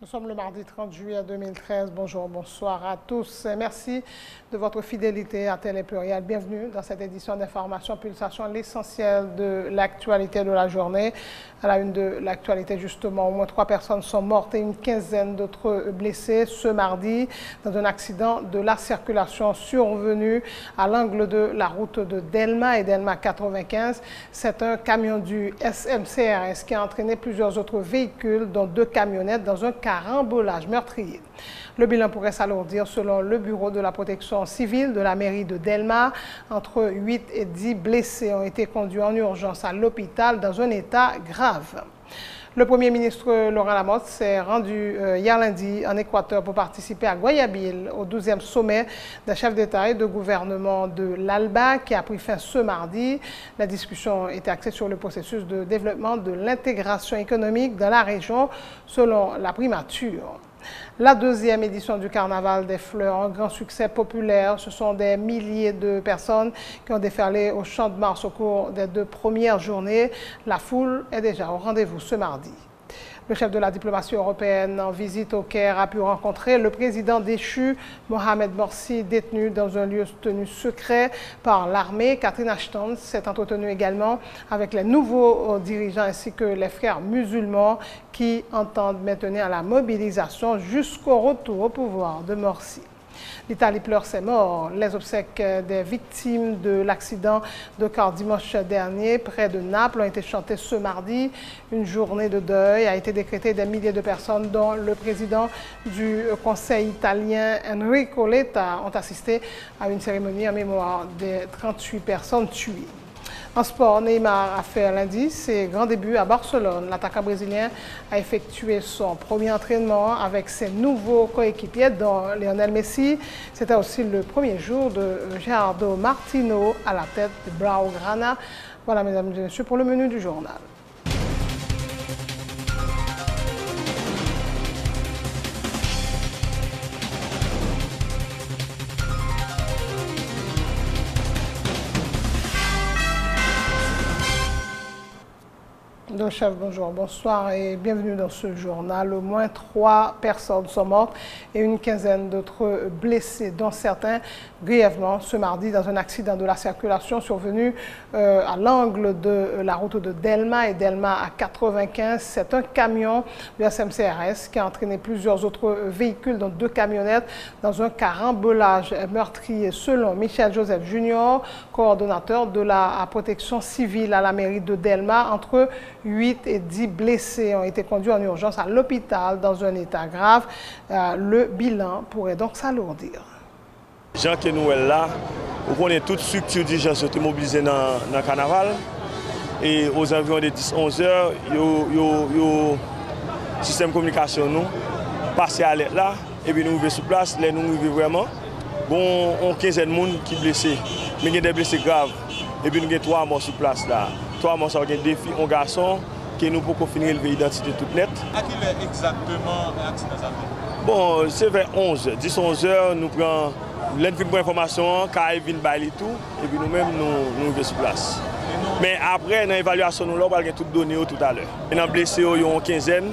Nous sommes le mardi 30 juillet 2013. Bonjour, bonsoir à tous. Merci de votre fidélité à Télé Pluriel. Bienvenue dans cette édition d'information Pulsation, l'essentiel de l'actualité de la journée. À la une de l'actualité, justement, au moins 3 personnes sont mortes et une quinzaine d'autres blessées ce mardi dans un accident de la circulation survenu à l'angle de la route de Delma et Delma 95. C'est un camion du SMCRS qui a entraîné plusieurs autres véhicules, dont 2 camionnettes, dans un carambolage meurtrier. Le bilan pourrait s'alourdir selon le Bureau de la protection civile de la mairie de Delma. Entre 8 et 10 blessés ont été conduits en urgence à l'hôpital dans un état grave. Le Premier ministre Laurent Lamotte s'est rendu hier lundi en Équateur pour participer à Guayabil au 12e sommet des chefs d'État et de gouvernement de l'ALBA qui a pris fin ce mardi. La discussion était axée sur le processus de développement de l'intégration économique dans la région selon la primature. La 2e édition du Carnaval des Fleurs, un grand succès populaire. Ce sont des milliers de personnes qui ont déferlé au Champ de Mars au cours des 2 premières journées. La foule est déjà au rendez-vous ce mardi. Le chef de la diplomatie européenne en visite au Caire a pu rencontrer le président déchu, Mohamed Morsi, détenu dans un lieu tenu secret par l'armée. Catherine Ashton s'est entretenue également avec les nouveaux dirigeants ainsi que les frères musulmans qui entendent maintenir la mobilisation jusqu'au retour au pouvoir de Morsi. L'Italie pleure ses morts. Les obsèques des victimes de l'accident de car dimanche dernier près de Naples ont été chantées ce mardi. Une journée de deuil a été décrétée. Des milliers de personnes, dont le président du Conseil italien Enrico Letta, ont assisté à une cérémonie en mémoire des 38 personnes tuées. En sport, Neymar a fait lundi ses grands débuts à Barcelone. L'attaquant brésilien a effectué son premier entraînement avec ses nouveaux coéquipiers, dont Lionel Messi. C'était aussi le premier jour de Gerardo Martino à la tête de Blaugrana. Voilà, mesdames et messieurs, pour le menu du journal. Donc, chef, bonjour, bonsoir et bienvenue dans ce journal. Au moins 3 personnes sont mortes et une quinzaine d'autres blessées, dont certains grièvement ce mardi dans un accident de la circulation survenu à l'angle de la route de Delma et Delma à 95. C'est un camion du SMCRS qui a entraîné plusieurs autres véhicules, dont 2 camionnettes, dans un carambolage meurtrier, selon Michel Joseph Junior, coordonnateur de la protection civile à la mairie de Delma. Entre 8 et 10 blessés ont été conduits en urgence à l'hôpital dans un état grave. Le bilan pourrait donc s'alourdir. Jean que nous là, on connaît toute structure d'urgence qui est mobilisée dans le carnaval. Et aux environs de 10-11 heures, le système de communication nous passé à l'aide là. Et puis nous arrivons sur place, là nous arrivons vraiment. Bon, on 15 personnes qui sont blessées, mais il y a des blessés graves. Et puis nous avons 3 morts sur place là. 3 morts, ça a des filles, un garçon, qui nous pouvons finir l'identité toute nette. À qui est exactement l'accident ça fait? Bon, c'est vers 10-11 heures, nous prenons l'information, car vient bailler tout, et puis nous-mêmes nous arrivons sur place. Mais après, dans l'évaluation, nous avons tout donné tout à l'heure. Nous avons blessé une quinzaine,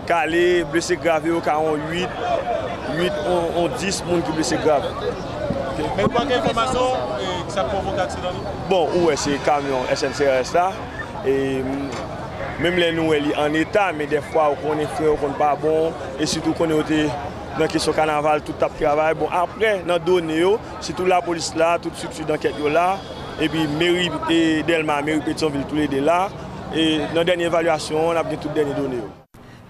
calé, blessé grave, 48, 10 personnes qui blessés graves. Mais par quelle information ça provoque l'accident? Bon, ouais, c'est le camion SNCRS là. Et même les nous en état, mais des fois on est frère, on n'est pas bon. Et surtout qu'on est dans la question carnaval, tout le travail. Bon, après, dans les données, c'est toute la police là, toute structure d'enquête là. Et puis, mairie et Delma, mairie Pétionville, tous les deux là. Et dans la dernière évaluation, on a bien toutes les dernières données.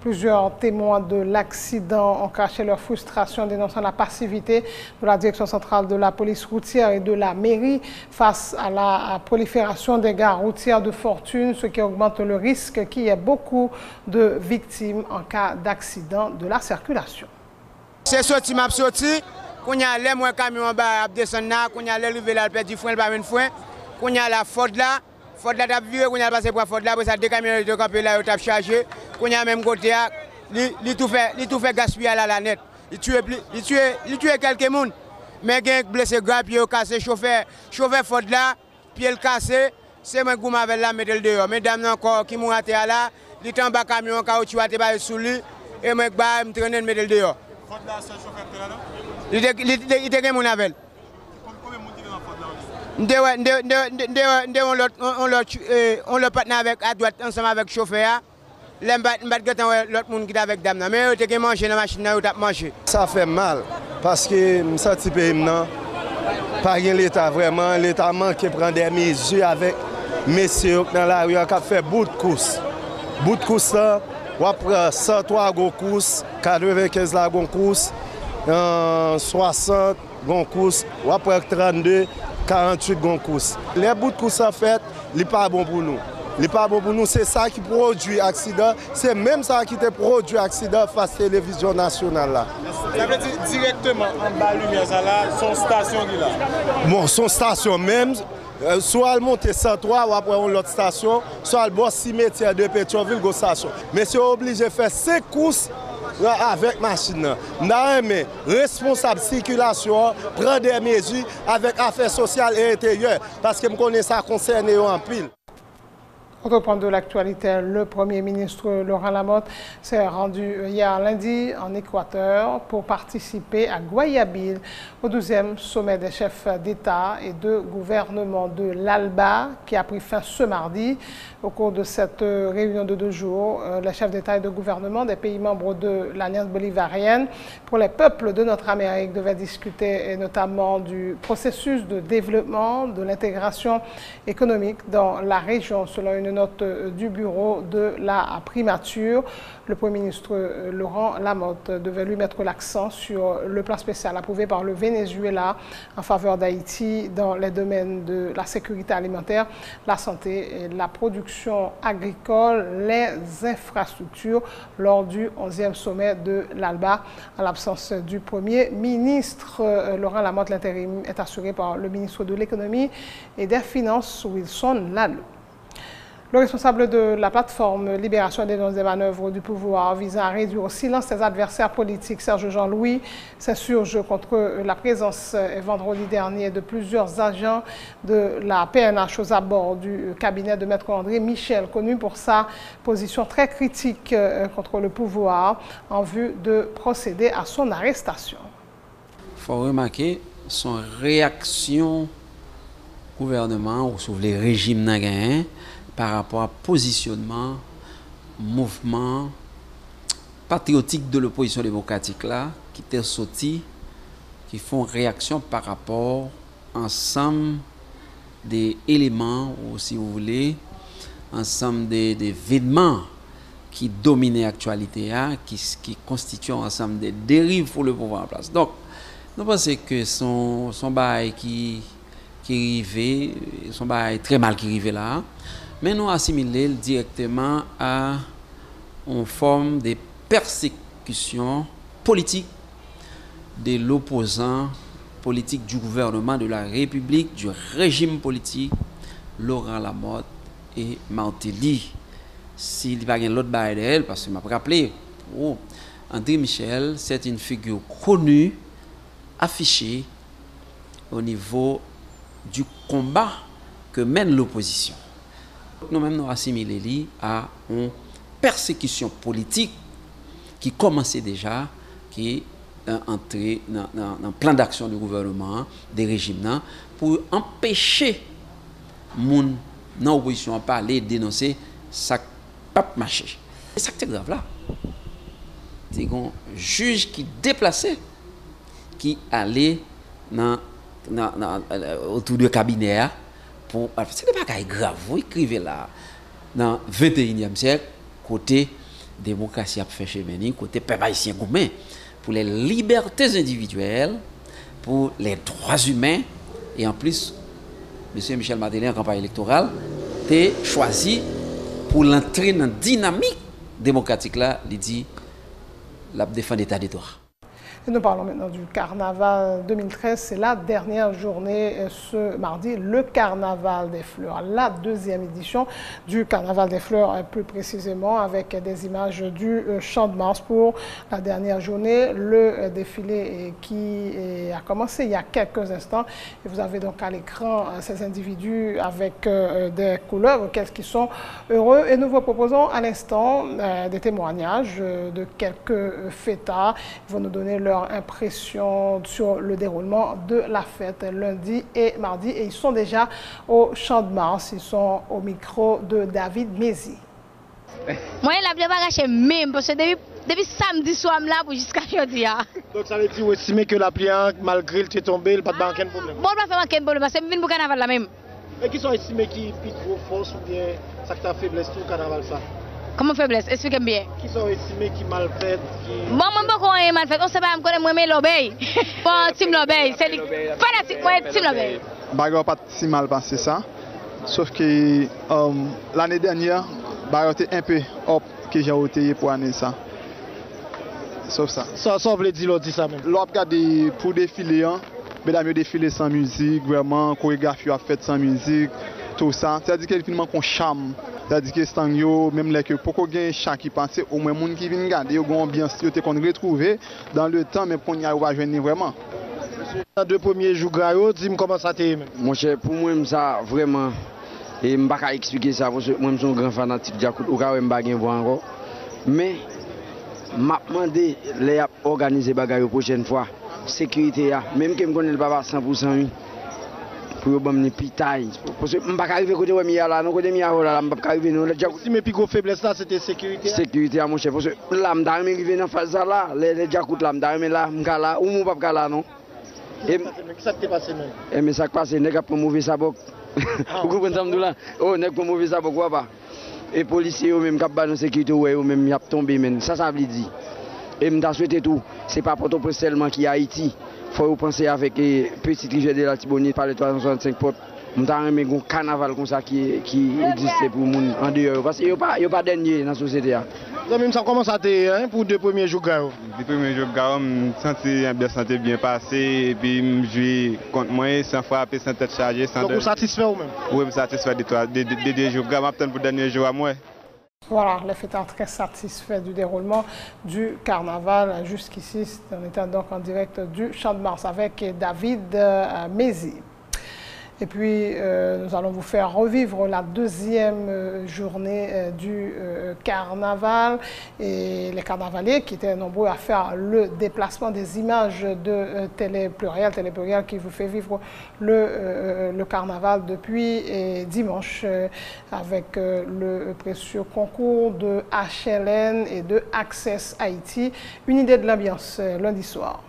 Plusieurs témoins de l'accident ont caché leur frustration dénonçant la passivité de la direction centrale de la police routière et de la mairie face à la prolifération des gares routières de fortune, ce qui augmente le risque qu'il y ait beaucoup de victimes en cas d'accident de la circulation. C'est sorti, m'a sorti, qu'on y a les moins camions en bas à descendre là, qu'on y a les lever là, le petit frein, le pas de frein, qu'on y a la Ford là t'a viré, qu'on y a passé pour Ford là, après ça 2 camions de camper là, t'a chargé, qu'on y a même côté, il tout fait gaspiller là la net. Il tue quelques personnes, mais il y a blessé grave, pied cassé, chauffeur Ford là, pied cassé, c'est moi qui m'avais là mettre le dehors. Mesdames encore qui m'ont raté là, il est en bas camion, caoutchouc a été sous lui. et moi, je me traîne de mettre le dehors. Faute là, seul chauffeur qui est là, non? Il était mon avec. Combien de monde qui est dans la faute là? On le partenaire avec à droite ensemble avec le chauffeur. L'autre monde qui est avec dame. Mais il était mangé dans la machine, il a mangé. Ça fait mal parce que je me sens maintenant. Pas l'État vraiment, l'État manque de prendre des mesures avec messieurs dans la rue qui fait bout de course. Bout de course là, on prend 103 gros courses, 95 la gros course, 60 gros courses, on prend 32, 48 gros courses. Les bouts de course en fait, ce n'est pas bon pour nous. Ce n'est pas bon pour nous, c'est ça qui produit l'accident, c'est même ça qui te produit l'accident face à la télévision nationale là. Ça veut dire directement en bas de lumière, là, son station qui est là. Bon, son station même, soit elle monte 103 ou après on l'autre station, soit elle bosse cimetière de Pétionville, go station. Mais c'est obligé de faire 5 courses avec machine. Mais responsable circulation, prendre des mesures avec affaires sociales et intérieures, parce que je connais ça concerne en pile. Autre point de l'actualité, le Premier ministre Laurent Lamotte s'est rendu hier lundi en Équateur pour participer à Guayabil au 12e sommet des chefs d'État et de gouvernement de l'ALBA qui a pris fin ce mardi. Au cours de cette réunion de 2 jours, les chefs d'État et de gouvernement des pays membres de l'Alliance bolivarienne pour les peuples de notre Amérique devaient discuter notamment du processus de développement, de l'intégration économique dans la région selon une note du bureau de la primature. Le Premier ministre Laurent Lamotte devait lui mettre l'accent sur le plan spécial approuvé par le Venezuela en faveur d'Haïti dans les domaines de la sécurité alimentaire, la santé et la production agricole, les infrastructures lors du 11e sommet de l'ALBA. En l'absence du Premier ministre, Laurent Lamotte, l'intérim est assuré par le ministre de l'Économie et des Finances, Wilson Lalou. Le responsable de la plateforme Libération des dénonce des manœuvres du pouvoir visant à réduire au silence ses adversaires politiques, Serge Jean-Louis, s'insurge contre la présence vendredi dernier de plusieurs agents de la PNH aux abords du cabinet de Maître André Michel, connu pour sa position très critique contre le pouvoir en vue de procéder à son arrestation. Il faut remarquer son réaction gouvernement ou sur les régimes nagayens par rapport à positionnement, mouvement patriotique de l'opposition démocratique là, qui étaient sortis, qui font réaction par rapport à ensemble des éléments, ou si vous voulez, ensemble des événements qui dominent l'actualité, qui constituent ensemble des dérives pour le pouvoir en place. Donc, nous pensons que son bail qui arrivait, son bail très mal qui arrivait là, mais nous assimilons directement à une forme de persécution politique de l'opposant politique du gouvernement de la République, du régime politique, Laurent Lamotte et Martelly. S'il n'y a pas l'autre bail d'elle, parce que je me rappelle, André Michel, c'est une figure connue, affichée au niveau du combat que mène l'opposition. Nous-mêmes nous assimilons à une persécution politique qui commençait déjà, qui est entrée dans le plan d'action du gouvernement, des régimes, pour empêcher les gens dans l'opposition à parler, dénoncer, ça n'a pas marché. C'est ça qui est grave là. C'est un juge qui déplaçait, qui allait autour du cabinet. Ce n'est pas grave, vous écrivez là, dans le 21e siècle, côté démocratie à fait chez Meni, côté peuple haïtien commun, pour les libertés individuelles, pour les droits humains, et en plus, M. Michel Martelly, en campagne électorale, a choisi pour l'entrer dans la dynamique démocratique là, il dit, la défense d'état de droit. Et nous parlons maintenant du carnaval 2013. C'est la dernière journée ce mardi, le carnaval des fleurs. La deuxième édition du carnaval des fleurs, plus précisément, avec des images du Champ de Mars pour la dernière journée. Le défilé qui a commencé il y a quelques instants. Et vous avez donc à l'écran ces individus avec des couleurs auxquelles ils sont heureux. Et nous vous proposons à l'instant des témoignages de quelques fêtards. Ils vont nous donner leur impression sur le déroulement de la fête lundi et mardi. Et ils sont déjà au Champ de Mars. Ils sont au micro de David Mézi. Moi, je ne vais pas même parce que depuis samedi soir là pour jusqu'à aujourd'hui. Donc ça veut dire aussi que la pluie, malgré le tombé, il n'y a pas de problème. Bon, pas faire aucun problème parce que je viens pour le carnaval là même. Et qui sont estimés qui piquent vos forces ou bien ça qui t'a faiblesse tout le carnaval ça? Comment faiblesse? Expliquez-moi bien. Qui sont estimés qui mal fait? Bon, moi, je ne mal fait. On ne sait pas, je connais moi l'obéi. Pas Tim l'obéi. C'est fanatique, moi, Tim l'obéi. Bagarre pas si mal passé ça. Sauf que l'année dernière, bagarre était un peu hop que j'ai ôté pour l'année ça. Sauf ça. Ça veut dire l'autre ça même. L'autre regardé pour défiler, mesdames défiler sans musique, vraiment, chorégraphie a fait sans musique, tout ça. C'est-à-dire qu'il y a qu'on charme. C'est-à-dire que c'est même là que pour qu'on ait un chat qui pense, au moins les gens qui viennent regarder, ils ont ambiance qu'on retrouve dans le temps, mais qu'on y a pas joindre vraiment. Dans les deux premiers jours, dis-moi comment ça t'est. Mon cher, pour moi, ça vraiment, et je ne peux pas expliquer ça parce que moi, je suis un grand fanatique de Djakout, ou quand je ne peux pas voir encore. Mais, je me demandé de organiser les choses la prochaine fois. Sécurité, même que je ne connais pas 100%, pour que je pitaille. Parce que je ne peux pas arriver côté de Mia là, non côté Mia là, je ne peux pas arriver. Si mes plus gros faiblesses là, c'était sécurité. Sécurité, mon cher, parce que là, je ne peux pas arriver dans phase là, les Djakout là, je ne peux pas arriver là, ou je ne peux pas là, non. Qu'est-ce qui s'est passé même? Mais ça qui passe, c'est que pour mauvais sabot. Vous comprenez ça là? Oh, n'est pour mauvais sabot quoi pas? Et les policiers eux même qui ont sécurité eux même ils ont tombé même. Ça veut dire. Et je souhaite tout, c'est pas Port-au-Prince seulement qui est Haïti. Il faut penser avec petite rivière de la Tibonite par les 365 portes. Je suis un carnaval comme ça qui existe pour les gens en dehors. Parce qu'il n'y a pas de dernier dans la société. Ça commence à être pour les deux premiers jours. Les premiers jours, je me sens bien passé. Et puis, je joue contre moi sans frapper, sans tête chargée. Donc, vous satisfait ou même? Oui, je suis satisfait des deux jours. Je m'attends pour le dernier jour à moi. Voilà, les fêtards très satisfaits du déroulement du carnaval. Jusqu'ici, on était donc en direct du Champ de Mars avec David Mézi. Et puis, nous allons vous faire revivre la deuxième journée du carnaval. Et les carnavaliers qui étaient nombreux à faire le déplacement des images de Télé Pluriel qui vous fait vivre le carnaval depuis dimanche avec le précieux concours de HLN et de Access Haïti. Une idée de l'ambiance lundi soir.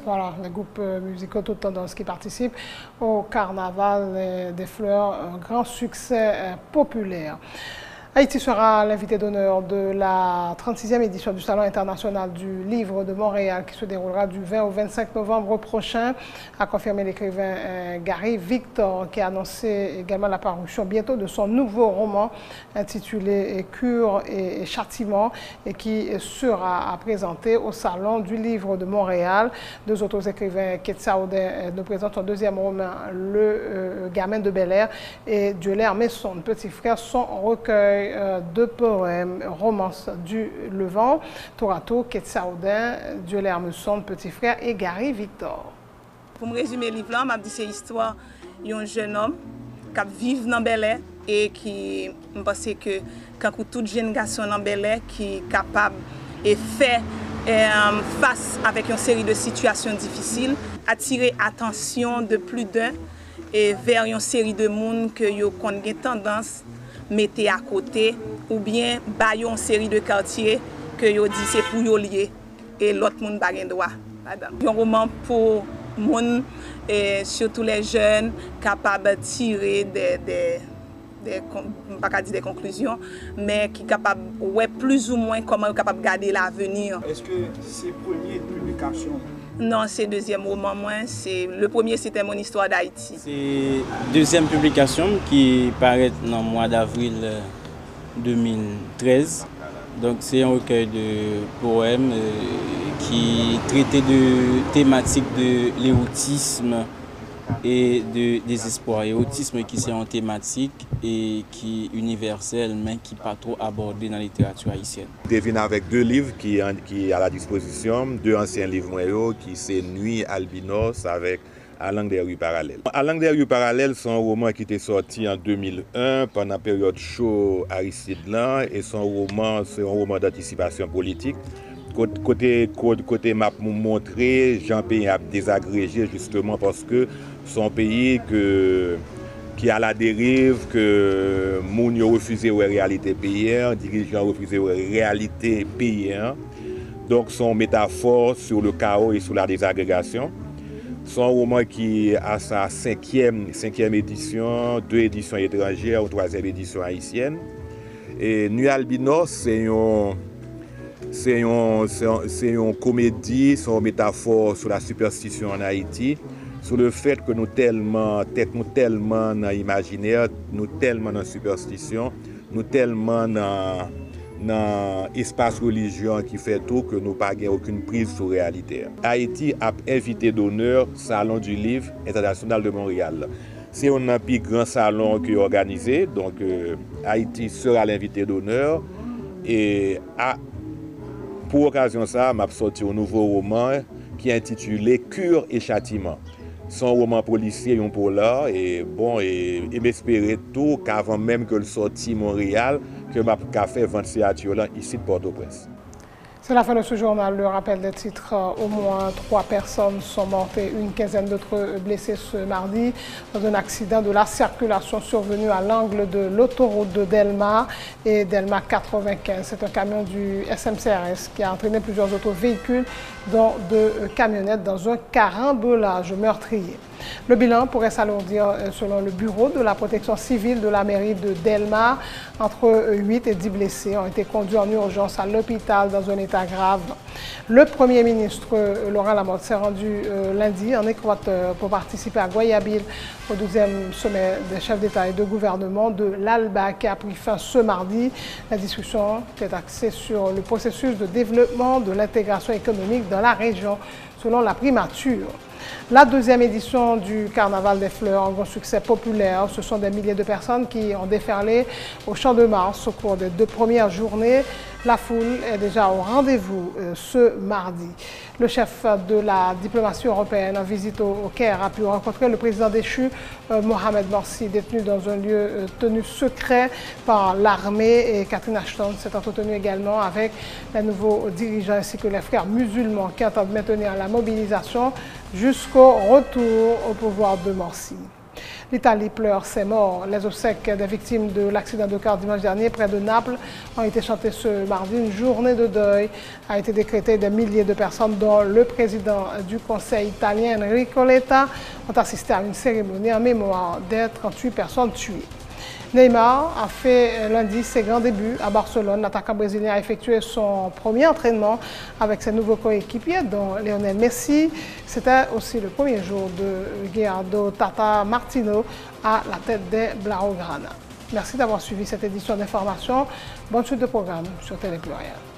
Voilà, les groupes musicaux toutes tendances qui participent au carnaval des fleurs, un grand succès populaire. Haïti sera l'invité d'honneur de la 36e édition du Salon international du livre de Montréal qui se déroulera du 20 au 25 novembre prochain, a confirmé l'écrivain Gary Victor, qui a annoncé également la parution bientôt de son nouveau roman intitulé Cure et Châtiment et qui sera présenté au Salon du livre de Montréal. Deux autres écrivains, Kate Saoudin, nous présentent son deuxième roman, Le Gamin de Bel-Air, et Dieu-L'air Messon, petit frère, son recueil de poèmes, Romance du Levant, tour à tour, Kate Saoudin, Dieu-L'air Messon, petit frère, et Gary Victor. Pour me résumer le livre, je dis c'est l'histoire d'un jeune homme qui vit dans Bel-Air et qui, je pense que quand tout jeune garçon dans Bel-Air qui est capable et fait face avec une série de situations difficiles, attirer l'attention de plus d'un et vers une série de monde que yo ont tendance mettez à côté ou bien bayon une série de quartiers que yo dit c'est pour yo lier et l'autre monde pas droit. Un roman pour monde et surtout les jeunes capables de tirer pas dire des conclusions mais qui capable ouais plus ou moins comment capable garder l'avenir. Est-ce que c'est première publication? Non, c'est deuxième roman. Le premier, c'était Mon histoire d'Haïti. C'est deuxième publication qui paraît dans le mois d'avril 2013. Donc, c'est un recueil de poèmes qui traitait de thématiques de l'érotisme et de désespoir. L'érotisme qui c'est en thématique et qui est universel, mais qui n'est pas trop abordé dans la littérature haïtienne. Je viens avec deux livres qui sont à la disposition, deux anciens livres qui c'est Nuit Albinos avec À l'angle des rues parallèles. À l'angle des rues parallèles, c'est un roman qui était sorti en 2001 pendant la période chaud Aristide Lan et c'est un roman d'anticipation politique. Côté m'a montré, Jean Pays a désagrégé justement parce que son pays qui a la dérive, que moun yo refusé la réalité paysanne, dirigeants refusé la réalité paysanne. Donc son métaphore sur le chaos et sur la désagrégation. Son roman qui a sa cinquième édition, 2 éditions étrangères, 3e édition haïtienne. Et Nuit Albinos, c'est une comédie, c'est une métaphore sur la superstition en Haïti, sur le fait que nous tellement dans l'imaginaire, nous tellement dans la superstition, nous tellement dans l'espace religieux qui fait tout que nous n'avons aucune prise sur la réalité. Haïti a invité d'honneur Salon du livre international de Montréal. C'est un plus grand salon qui est organisé, donc Haïti sera l'invité d'honneur et pour occasion ça, m'a sorti un nouveau roman qui est intitulé Cure et Châtiment. C'est un roman policier, un polar, et bon, et m'espérer tout qu'avant même que le sorti Montréal, que m'a fait vendre ici de Port-au-Prince. C'est la fin de ce journal. Le rappel des titres, au moins 3 personnes sont mortes et une quinzaine d'autres blessées ce mardi dans un accident de la circulation survenu à l'angle de l'autoroute de Delma et Delma 95. C'est un camion du SMCRS qui a entraîné plusieurs autres véhicules, dont 2 camionnettes, dans un carambolage meurtrier. Le bilan pourrait s'alourdir selon le bureau de la protection civile de la mairie de Delma. Entre 8 et 10 blessés ont été conduits en urgence à l'hôpital dans un état grave. Le Premier ministre Laurent Lamotte s'est rendu lundi en Équateur pour participer à Guayabil au 12e sommet des chefs d'État et de gouvernement de l'ALBA qui a pris fin ce mardi. La discussion est axée sur le processus de développement de l'intégration économique dans la région selon la primature. La 2e édition du Carnaval des Fleurs, un grand succès populaire. Ce sont des milliers de personnes qui ont déferlé au Champ de Mars au cours des 2 premières journées. La foule est déjà au rendez-vous ce mardi. Le chef de la diplomatie européenne en visite au Caire a pu rencontrer le président déchu Mohamed Morsi, détenu dans un lieu tenu secret par l'armée. Et Catherine Ashton s'est entretenue également avec les nouveaux dirigeants ainsi que les frères musulmans qui entendent maintenir la mobilisation jusqu'au retour au pouvoir de Morsi. L'Italie pleure ses morts. Les obsèques des victimes de l'accident de car dimanche dernier près de Naples ont été chantées ce mardi. Une journée de deuil a été décrétée. Des milliers de personnes, dont le président du Conseil italien Enrico Letta, ont assisté à une cérémonie en mémoire des 38 personnes tuées. Neymar a fait lundi ses grands débuts à Barcelone. L'attaquant brésilien a effectué son premier entraînement avec ses nouveaux coéquipiers, dont Lionel Messi. C'était aussi le premier jour de Gerardo Tata Martino à la tête des Blaugrana. Merci d'avoir suivi cette édition d'information. Bonne suite de programme sur Télé Pluriel.